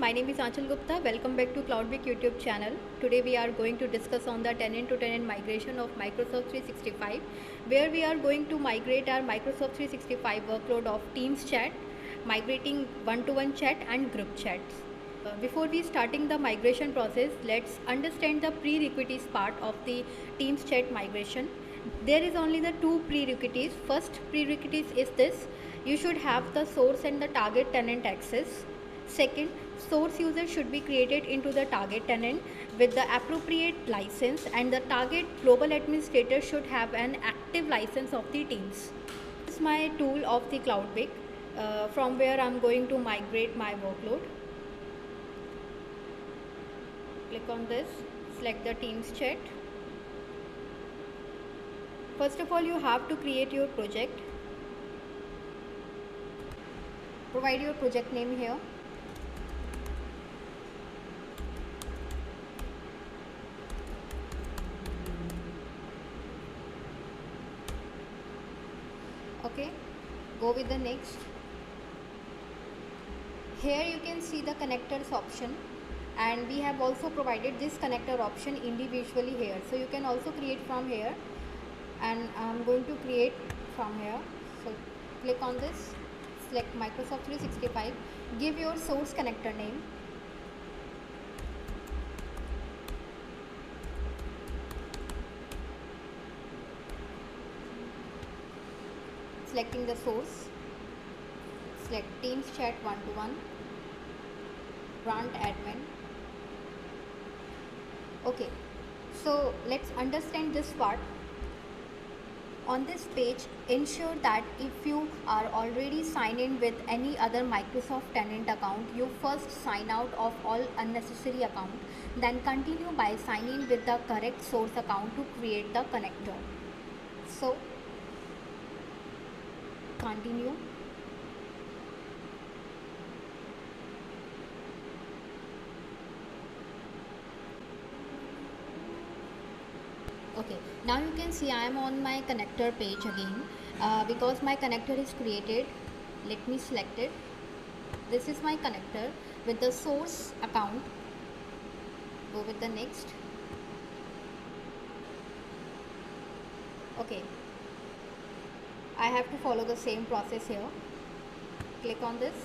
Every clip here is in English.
my name is Anchal Gupta. Welcome back to CloudBik YouTube channel. Today we are going to discuss on the tenant to tenant migration of Microsoft 365, where we are going to migrate our Microsoft 365 workload of Teams chat, migrating one-to-one chat and group chats. Before we starting the migration process, let's understand the prerequisites part of the Teams chat migration. There is only the two prerequisites. First prerequisite is this: you should have the source and the target tenant access. Second, source user should be created into the target tenant with the appropriate license, and the target global administrator should have an active license of the Teams. This is my tool of the CloudBik, from where I'm going to migrate my workload. Click on this, select the Teams chat. First of all, you have to create your project. Provide your project name here. Okay, go with the next. Here you can see the connectors option, and we have also provided this connector option individually here, so you can also create from here, and I'm going to create from here. So click on this, select Microsoft 365, give your source connector name, selecting the source, select Teams chat one-to-one, grant admin. Okay, so let's understand this part. On this page, ensure that if you are already signed in with any other Microsoft tenant account, you first sign out of all unnecessary account, then continue by signing with the correct source account to create the connector. So continue. Okay, now you can see I am on my connector page again, because my connector is created. Let me select it. This is my connector with the source account. Go with the next. Okay, I have to follow the same process here. Click on this,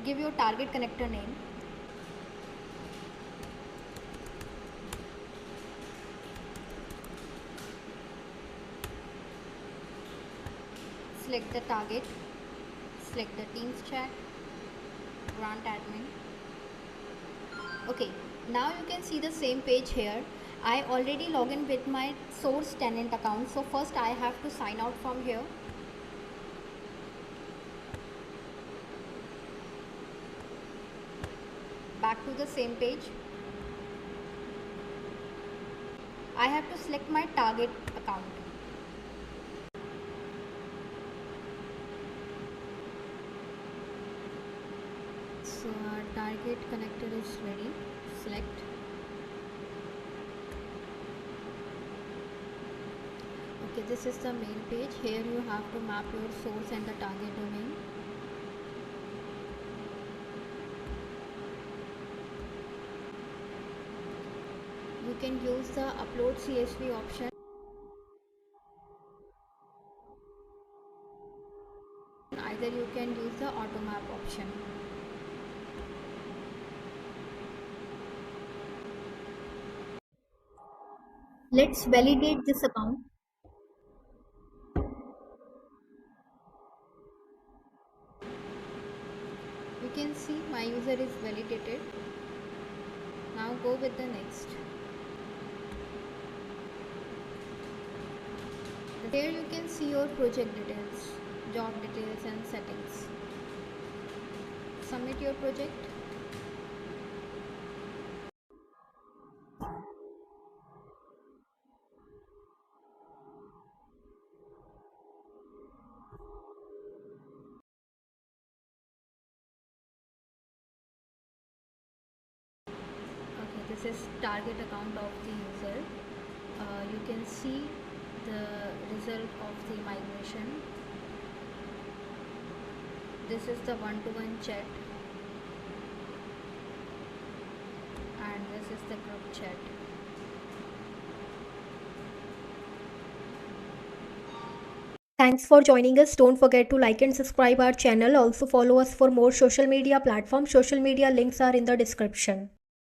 give your target connector name, select the target, select the Teams chat, grant admin. Okay, now you can see the same page here. I already log in with my source tenant account, so first I have to sign out from here. Back to the same page. I have to select my target account. So our target connector is ready. Select. Okay, this is the main page. Here you have to map your source and the target domain. You can use the upload CSV option. Either you can use the auto map option. Let's validate this account. You can see my user is validated. Now go with the next. Here you can see your project details, job details and settings. Submit your project. Okay, this is target account of the user. You can see the result of the migration. This is the one-to-one chat. and this is the group chat. Thanks for joining us. Don't forget to like and subscribe our channel. Also follow us for more social media platforms. Social media links are in the description.